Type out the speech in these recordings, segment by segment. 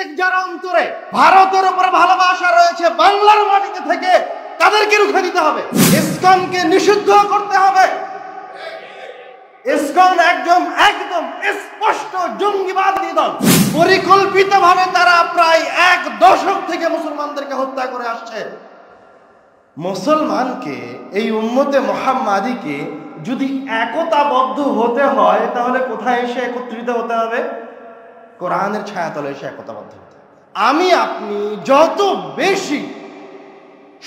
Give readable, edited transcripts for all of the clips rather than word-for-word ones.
প্রত্যেক যার অন্তরে ভারতের উপরে ভালোবাসা রয়েছে, বাংলার মাটিতে থেকে তাদেরকে রুখে দিতে হবে, ইসকনকে নিষিদ্ধ করতে হবে। ইসকন একদম স্পষ্ট জঙ্গিবাদী দল। পরিকল্পিতভাবে তারা প্রায় 1 দশক থেকে মুসলমানদেরকে হত্যা করে আসছে। মুসলমানকে, এই উম্মতে মুহাম্মাদীকে যদি একতাবদ্ধ হতে হয় তাহলে কোথায় এসে একত্রিত হতে হবে? কোরআনের ছায়াতলে এসে একতাবদ্ধ হতে হবে। আমি আপনি যত বেশি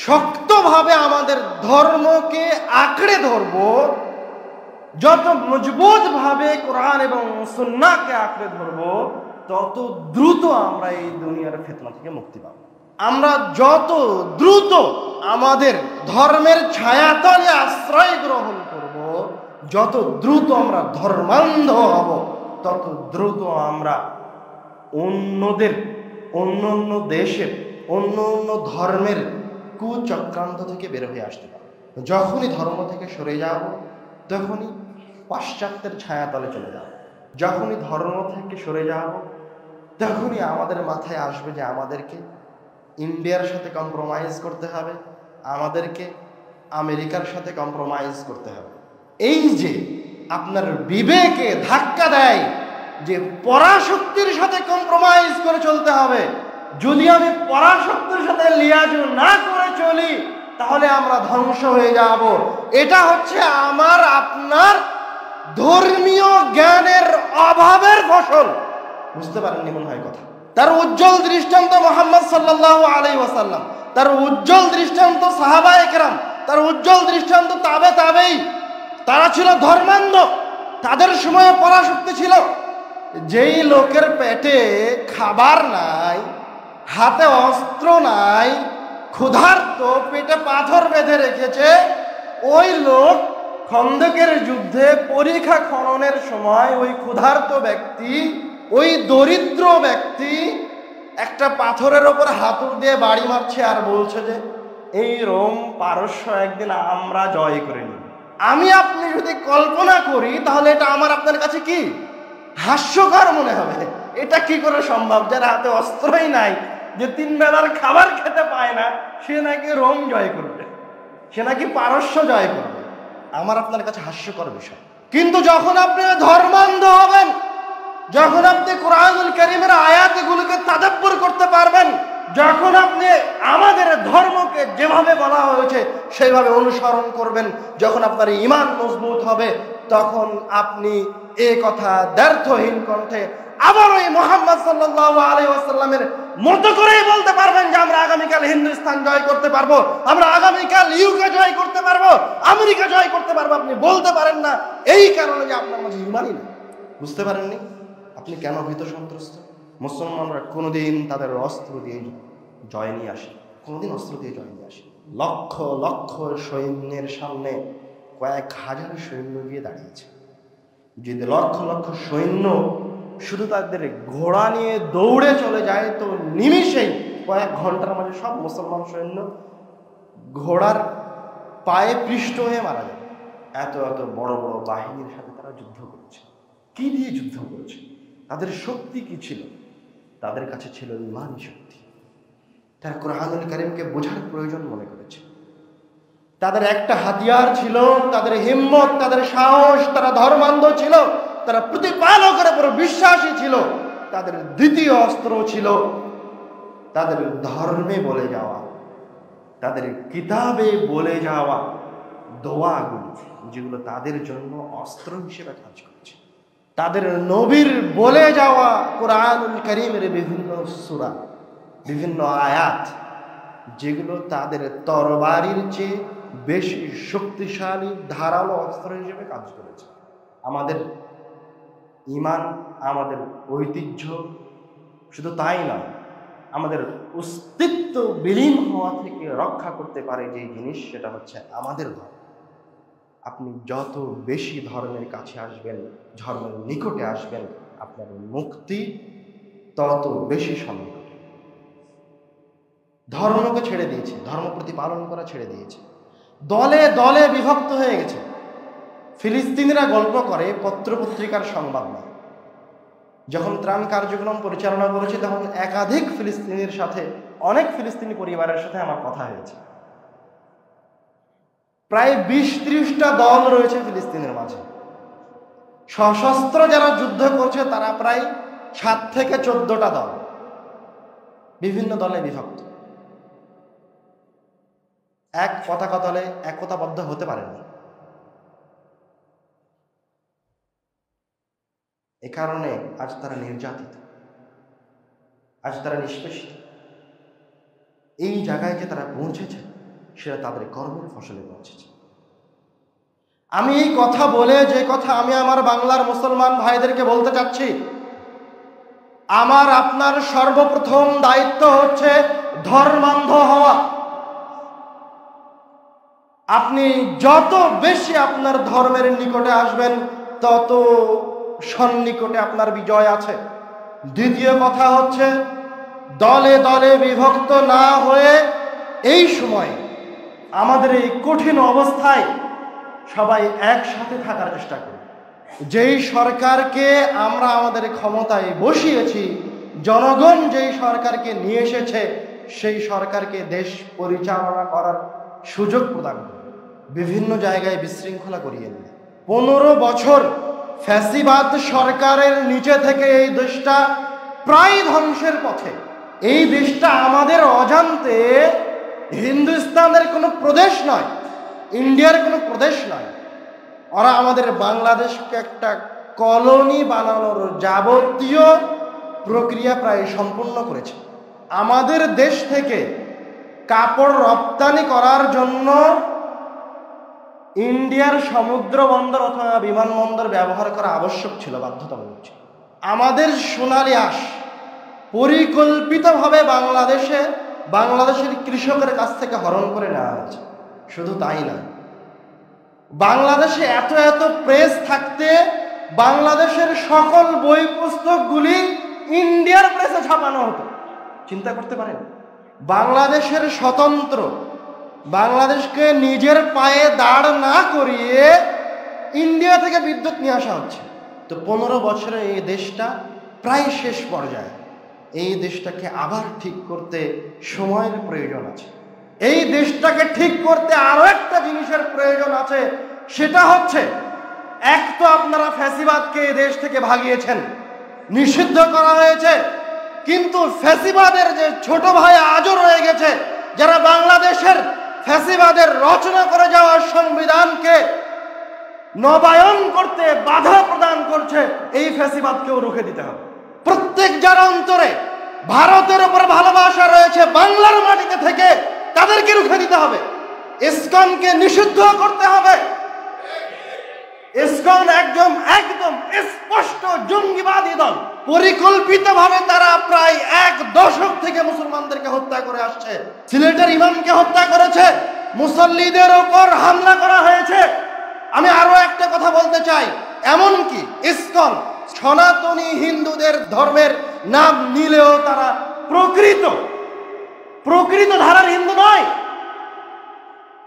শক্তভাবে আমাদের ধর্মকে আঁকড়ে ধরব, যত মজবুত ভাবে কোরআন এবং সুন্নাহকে আঁকড়ে ধরব, তত দ্রুত আমরা এই দুনিয়ার ফিতনা থেকে মুক্তি পাব। আমরা যত দ্রুত আমাদের ধর্মের ছায়াতলে আশ্রয় গ্রহণ করব, যত দ্রুত আমরা ধর্মান্ধ হব, তত দ্রুত আমরা অন্য দেশের অন্য ধর্মের কুচক্রান্ত থেকে বের হয়ে আসতে পারব। যখনই ধর্ম থেকে সরে যাব, তখনই পাশ্চাত্যের ছায়াতলে চলে যাব। যখনই ধর্ম থেকে সরে যাব, তখনই আমাদের মাথায় আসবে যে আমাদেরকে ইন্ডিয়ার সাথে কম্প্রোমাইজ করতে হবে, আমাদেরকে আমেরিকার সাথে কম্প্রোমাইজ করতে হবে। এই যে আপনার বিবেকে ধাক্কা দেয় যে পরাশক্তির সাথে কম্প্রোমাইজ করে চলতে হবে, যদি আমি পরাশক্তির সাথে লিয়াজ না করে চলি তাহলে আমরা ধ্বংস হয়ে যাব। এটা হচ্ছে আমার আপনার ধর্মীয় জ্ঞানের অভাবের ফসল। বুঝতে পারেননি মনে হয় কথা। তার উজ্জ্বল দৃষ্টান্ত মুহাম্মদ সাল্লাল্লাহু আলাইহি ওয়াসাল্লাম, তার উজ্জ্বল দৃষ্টান্ত সাহাবায়ে কেরাম, তার উজ্জ্বল দৃষ্টান্ত তাবেঈ। তারা ছিল ধর্মান্ধ, তাদের সময়ে পরাশক্তি ছিল। যেই লোকের পেটে খাবার নাই, হাতে অস্ত্র নাই, ক্ষুধার্ত, পেটে পাথর বেঁধে রেখেছে, ওই লোক খন্দকের যুদ্ধে পরিখা খননের সময় ওই ক্ষুধার্ত ব্যক্তি, ওই দরিদ্র ব্যক্তি একটা পাথরের ওপর হাতুড় দিয়ে বাড়ি মারছে আর বলছে যে এই রোম পারস্য একদিন আমরা জয় করে নিব। আমি আপনি যদি কল্পনা করি তাহলে এটা আমার আপনার কাছে কি হাস্যকর মনে হবে। এটা কি করে সম্ভব? যার হাতে অস্ত্রই নাই, যে 3 বেলার খাবার খেতে পায় না, সে নাকি রোম জয় করবে, সে নাকি পারস্য জয় করবে। আমার আপনার কাছে হাস্যকর বিষয়। কিন্তু যখন আপনি ধর্মান্ধ হবেন, যখন আপনি কোরআনুল কারীমের আয়াতগুলোকে তাদাব্বুর করতে পারবেন, যখন আপনি আমাদের ধর্মকে যেভাবে বলা হয়েছে সেইভাবে অনুসরণ করবেন, যখন আপনার ঈমান মজবুত হবে, তখন আপনি এই কথা দ্ব্যর্থহীন কণ্ঠে আবার ওই মুহাম্মদ সাল্লাল্লাহু আলাইহি ওয়াসাল্লামের মতো করেই বলতে পারবেন যে আমরা আগামীকাল হিন্দুস্তান জয় করতে পারবো, আমরা আগামীকাল ইউকে জয় করতে পারবো, আমেরিকা জয় করতে পারবো। আপনি বলতে পারেন না এই কারণে যে আপনার মাঝে ঈমানই নেই। বুঝতে পারেননি আপনি কেন ভীত সন্ত্রস্ত? মুসলমানরা কোনোদিন তাদের অস্ত্র দিয়ে জয় নিয়ে আসে, কোনোদিন অস্ত্র দিয়ে জয় নিয়ে আসে। লক্ষ লক্ষ সৈন্যের সামনে কয়েক হাজার সৈন্য গিয়ে দাঁড়িয়েছে। যদি লক্ষ লক্ষ সৈন্য শুধু তাদের ঘোড়া নিয়ে দৌড়ে চলে যায়, তো নিমিষেই কয়েক ঘন্টার মাঝে সব মুসলমান সৈন্য ঘোড়ার পায়ে পৃষ্ঠ হয়ে মারা যায়। এত এত বড় বড় বাহিনীর সাথে তারা যুদ্ধ করেছে। কি দিয়ে যুদ্ধ করেছে? তাদের শক্তি কি ছিল? তাদের কাছে ছিল ঈমানী শক্তি। তারা কোরআনুল কারীমকে বোঝার প্রয়োজন মনে করেছে। তাদের একটা হাতিয়ার ছিল তাদের হিম্মত, তাদের সাহস। তারা ধর্মান্ধ ছিল, তারা প্রতিপালকের উপর বিশ্বাসী ছিল। তাদের দ্বিতীয় অস্ত্র ছিল তাদের ধর্মে বলে যাওয়া, তাদের কিতাবে বলে যাওয়া দোয়াগুলো, যেগুলো তাদের জন্য অস্ত্র হিসেবে কাজ করছে। তাদের নবীর বলে যাওয়া কোরআনুল কারীমের বিভিন্ন সূরা, বিভিন্ন আয়াত, যেগুলো তাদের তরবারির চেয়ে বেশি শক্তিশালী ধারালো অস্ত্র হিসেবে কাজ করেছে। আমাদের ঈমান, আমাদের ঐতিহ্য, শুধু তাই নয়, আমাদের অস্তিত্ব বিলীন হওয়া থেকে রক্ষা করতে পারে যে জিনিস, সেটা হচ্ছে আমাদের ধর্ম। আপনি যত বেশি ধর্মের কাছে আসবেন, ধর্মের নিকটে আসবেন, আপনার মুক্তি তত বেশি সন্নিকটে। ধর্মকে ছেড়ে দিয়েছে, ধর্ম প্রতিপালন করা ছেড়ে দিয়েছে, দলে দলে বিভক্ত হয়ে গেছে। ফিলিস্তিনিরা গল্প করে পত্রপত্রিকার সংবাদ নয়, যখন ত্রাণ কার্যক্রম পরিচালনা করেছি তখন একাধিক ফিলিস্তিনির সাথে, অনেক ফিলিস্তিনি পরিবারের সাথে আমার কথা হয়েছে। প্রায় 20-30টা দল রয়েছে ফিলিস্তিনের মাঝে। সশস্ত্র যারা যুদ্ধ করছে তারা প্রায় 7 থেকে 14টা দল, বিভিন্ন দলে বিভক্ত। এক পতাকা তলে একতাবদ্ধ হতে পারেনি। এ কারণে আজ তারা নির্যাতিত, আজ তারা নিষ্পেষিত। এই জায়গায় যে তারা পৌঁছেছে সেটা তাদের কর্মের ফসলে পৌঁছেছে। আমি এই কথা বলে, যে কথা আমি আমার বাংলার মুসলমান ভাইদেরকে বলতে চাচ্ছি, আমার আপনার সর্বপ্রথম দায়িত্ব হচ্ছে ধর্মান্ধ হওয়া। আপনি যত বেশি আপনার ধর্মের নিকটে আসবেন তত সন্নিকটে আপনার বিজয় আছে। দ্বিতীয় কথা হচ্ছে দলে দলে বিভক্ত না হয়ে এই সময় আমাদের এই কঠিন অবস্থায় সবাই একসাথে থাকার চেষ্টা করি। যেই সরকারকে আমরা আমাদের ক্ষমতায় বসিয়েছি, জনগণ যেই সরকারকে নিয়ে এসেছে, সেই সরকারকে দেশ পরিচালনা করার সুযোগ প্রদান করে বিভিন্ন জায়গায় বিশৃঙ্খলা করিয়ে দিল। 15 বছর ফ্যাসিবাদ সরকারের নিচে থেকে এই দেশটা প্রায় ধ্বংসের পথে। এই দেশটা আমাদের অজান্তে হিন্দুস্তানের কোনো প্রদেশ নয়, ইন্ডিয়ার কোনো প্রদেশ নয়। ওরা আমাদের বাংলাদেশকে একটা কলোনি বানানোর যাবতীয় প্রক্রিয়া প্রায় সম্পূর্ণ করেছে। আমাদের দেশ থেকে কাপড় রপ্তানি করার জন্য ইন্ডিয়ার সমুদ্র বন্দর অথবা বিমানবন্দর ব্যবহার করা আবশ্যক ছিল, বাধ্যতামূলক ছিল। আমাদের সোনালী আঁশ পরিকল্পিতভাবে বাংলাদেশের কৃষকের কাছ থেকে হরণ করে নেওয়া হয়েছে। শুধু তাই না, বাংলাদেশে এত এত প্রেস থাকতে বাংলাদেশের সকল বই পুস্তকগুলি ইন্ডিয়ার প্রেসে ছাপানো হতো। চিন্তা করতে পারেন, বাংলাদেশের স্বতন্ত্র, বাংলাদেশকে নিজের পায়ে দাঁড় না করিয়ে ইন্ডিয়া থেকে বিদ্যুৎ নিয়ে আসা হচ্ছে। তো 15 বছরে এই দেশটা প্রায় শেষ পর্যায়ে। এই দেশটাকে আবার ঠিক করতে সময়ের প্রয়োজন আছে। এই দেশটাকে ঠিক করতে আরো একটা জিনিসের প্রয়োজন আছে, সেটা হচ্ছে এক তো আপনারা ফ্যাসিবাদকে এই দেশ থেকে ভাগিয়েছেন, নিষিদ্ধ করা হয়েছে, কিন্তু ফ্যাসিবাদের যে ছোট ভাই আজও রয়ে গেছে, যারা বাংলাদেশের ফ্যাসিবাদের রচনা করে যাওয়া সংবিধানকে নবায়ন করতে বাধা প্রদান করছে, এই ফ্যাসিবাদকেও রুখে দিতে হবে। প্রত্যেক যার অন্তরে ভারতের উপর ভালোবাসা রয়েছে বাংলার মাটিতে থেকে, তাদেরকে রুখে দিতে হবে। ইসকনকে নিষিদ্ধ করতে হবে। ইসকন একদম স্পষ্ট জঙ্গিবাদী দল। পরিকল্পিতভাবে তারা প্রায় 1 দশক থেকে মুসলমানদেরকে হত্যা করে আসছে। সিলেটের ইমামকে হত্যা করেছে, মুসল্লিদের উপর হামলা করা হয়েছে। আমি আরো একটা কথা বলতে চাই, এমনকি ইসকন সনাতনী হিন্দুদের ধর্মের নাম নিলেও তারা প্রকৃত ধারার হিন্দু নয়।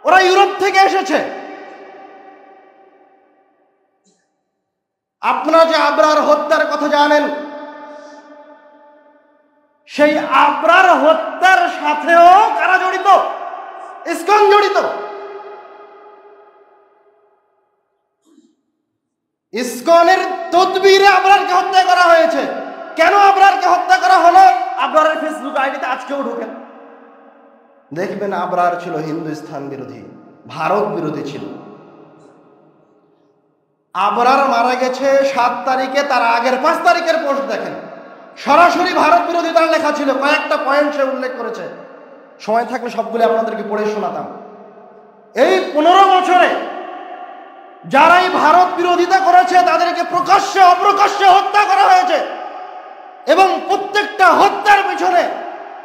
ওরা ইউরোপ থেকে এসেছে। আপনারা যে আবরার হত্যার কথা জানেন, সেই আবরার হত্যার সাথেও কারা জড়িত? ইসকন জড়িত। ইসকনের তদবিরে আবরারকে হত্যা করা হয়েছে। কেন আবরারকে হত্যা করা হলো? আবরারের ফেসবুক আইডিতে আজকেও ঢোকেন, দেখবেন আবরার ছিল হিন্দুস্তান বিরোধী, ভারত বিরোধী ছিল। আবরার মারা গেছে 7 তারিখে, তার আগের 5 তারিখের পোস্ট দেখেন, সরাসরি ভারত বিরোধী তার লেখা ছিল। কয়েকটা পয়েন্ট সে উল্লেখ করেছে, সময় থাকলে সবগুলো আপনাদেরকে পড়ে শোনাতাম। এই 15 বছরে যারাই ভারত বিরোধিতা করেছে তাদেরকে প্রকাশ্যে অপ্রকাশ্যে হত্যা করা হয়েছে, এবং প্রত্যেকটা হত্যার পিছনে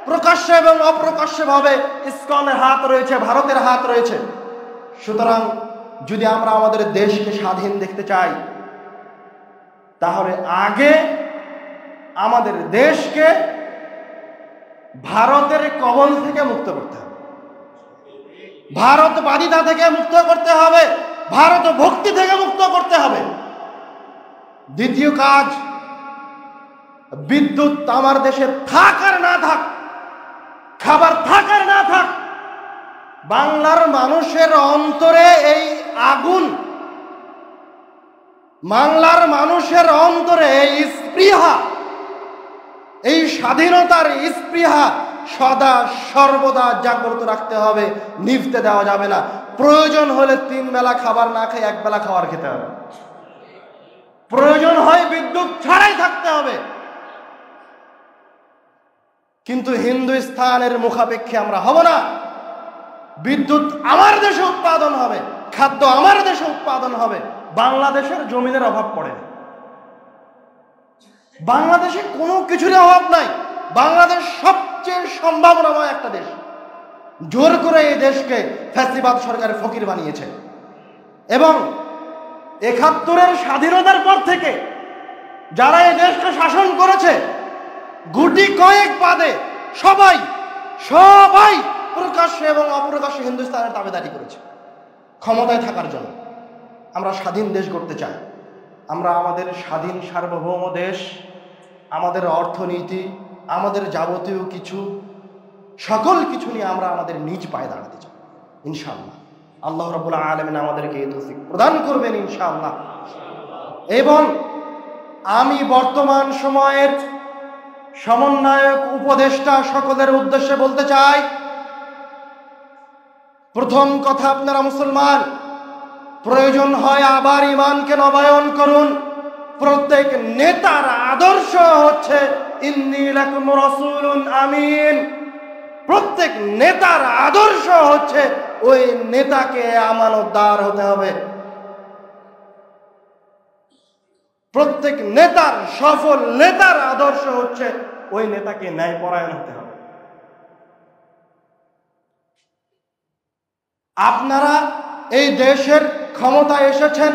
প্রকাশ্যে এবং অপ্রকাশ্যভাবে ইসকনের হাত রয়েছে, ভারতের হাত রয়েছে। সুতরাং যদি আমরা আমাদের দেশকে স্বাধীন দেখতে চাই, তাহলে আগে আমাদের দেশকে ভারতের কবল থেকে মুক্ত করতে হবে, ভারতবাদিতা থেকে মুক্ত করতে হবে, ভারত ভক্তি থেকে মুক্ত করতে হবে। দ্বিতীয় কাজ, বিদ্যুৎ আমার দেশে থাক আর না থাক, খাবার থাক আর না থাক, বাংলার মানুষের অন্তরে এই আগুন, বাংলার মানুষের অন্তরে এই স্পৃহা, এই স্বাধীনতার স্পৃহা সদা সর্বদা জাগ্রত রাখতে হবে, নিভতে দেওয়া যাবে না। প্রয়োজন হলে 3 বেলা খাবার না খেয়ে 1 বেলা খাবার খেতে হবে, প্রয়োজন হয় বিদ্যুৎ ছাড়াই থাকতে হবে। কিন্তু হিন্দুস্তানের মুখাপেক্ষী আমরা হব না। বিদ্যুৎ আমার দেশে উৎপাদন হবে, খাদ্য আমার দেশে উৎপাদন হবে। বাংলাদেশের জমিনের অভাব পড়ে না, বাংলাদেশে কোনো কিছুর অভাব নাই। বাংলাদেশ সবচেয়ে সম্ভাবনাময় একটা দেশ। জোর করে এই দেশকে ফ্যাসিবাদ সরকারের ফকির বানিয়েছে এবং ৭১-এর স্বাধীনতার পর থেকে যারা এই দেশকে শাসন করেছে, গুটি কয়েক বাদে সবাই প্রকাশ্যে এবং অপ্রকাশ্যে হিন্দুস্তানের দাবিদারি করেছে ক্ষমতায় থাকার জন্য। আমরা স্বাধীন দেশ করতে চাই। আমরা আমাদের স্বাধীন সার্বভৌম দেশ, আমাদের অর্থনীতি, আমাদের যাবতীয় কিছু, সকল কিছু নিয়ে আমরা আমাদের নিজ পায়ে দাঁড়াতে চাই ইনশাআল্লাহ। আল্লাহ রাব্বুল আলামিন আমাদেরকে এই তৌফিক প্রদান করবেন ইনশাআল্লাহ। এবং আমি বর্তমান সময়ের সমন্বয়ক উপদেষ্টা সকলের উদ্দেশ্যে বলতে চাই, প্রথম কথা, আপনারা মুসলমান, প্রয়োজন হয় আবার ঈমানকে নবায়ন করুন। প্রত্যেক নেতার আদর্শ হচ্ছে ইন্নী লাকুম রাসূলুন আমিন। প্রত্যেক নেতার আদর্শ হচ্ছে ওই নেতাকে আমানতদার হতে হবে। প্রত্যেক নেতার, সফল নেতার আদর্শ হচ্ছে ওই নেতাকে ন্যায়পরায়ণ হতে হবে। আপনারা এই দেশের ক্ষমতায় এসেছেন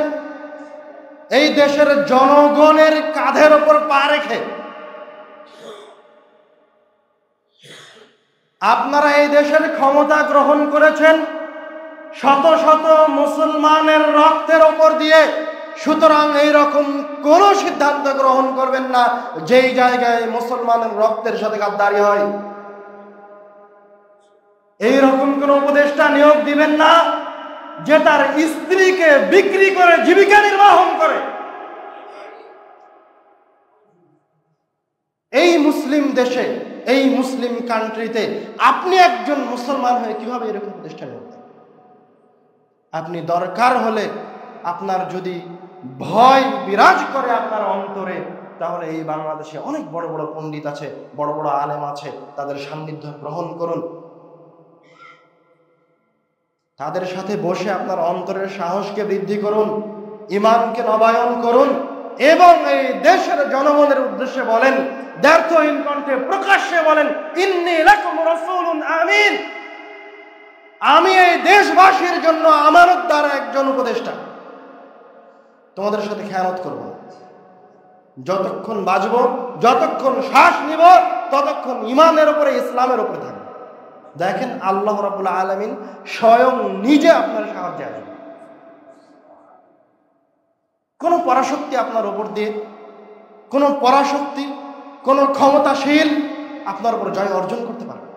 এই দেশের জনগণের কাঁধের ওপর পা রেখে। আপনারা এই দেশের ক্ষমতা গ্রহণ করেছেন শত শত মুসলমানের রক্তের ওপর দিয়ে। সুতরাং এইরকম কোন সিদ্ধান্ত গ্রহণ করবেন না যেই জায়গায় মুসলমানের রক্তের সাথে গাদ্দারি হয়। এইরকম কোন উপদেষ্টা নিয়োগ দিবেন না যে তার স্ত্রীকে বিক্রি করে জীবিকা নির্বাহন করে। এই মুসলিম দেশে, এই মুসলিম কান্ট্রিতে আপনি একজন মুসলমান হয়ে কিভাবে এরকম প্রতিষ্ঠা নিয়োগ দেন? আপনি দরকার হলে, আপনার যদি ভয় বিরাজ করে আপনার অন্তরে, তাহলে এই বাংলাদেশে অনেক বড় বড় পণ্ডিত আছে, বড় বড় আলেম আছে, তাদের সান্নিধ্য গ্রহণ করুন। তাদের সাথে বসে আপনার অন্তরের সাহসকে বৃদ্ধি করুন, ঈমানকে নবায়ন করুন এবং এই দেশের জনগণের উদ্দেশ্যে বলেন, দ্ব্যর্থহীন কণ্ঠে প্রকাশ্যে বলেন, ইন্নী লাকুম রাসূলুন আমিন। আমি এই দেশবাসীর জন্য আমানতদার একজন উপদেষ্টা। তোমাদের সাথে খেয়ানত করব না। যতক্ষণ বাঁচব, যতক্ষণ শ্বাস নিব, ততক্ষণ ঈমানের উপরে, ইসলামের উপরে থাকবে। দেখেন আল্লাহ রাব্বুল আলামিন স্বয়ং নিজে আপনার সাহায্যে আসবে। কোন পরাশক্তি আপনার উপর দিয়ে, কোন পরাশক্তি, কোন ক্ষমতাশীল আপনার উপর জয় অর্জন করতে পারবে।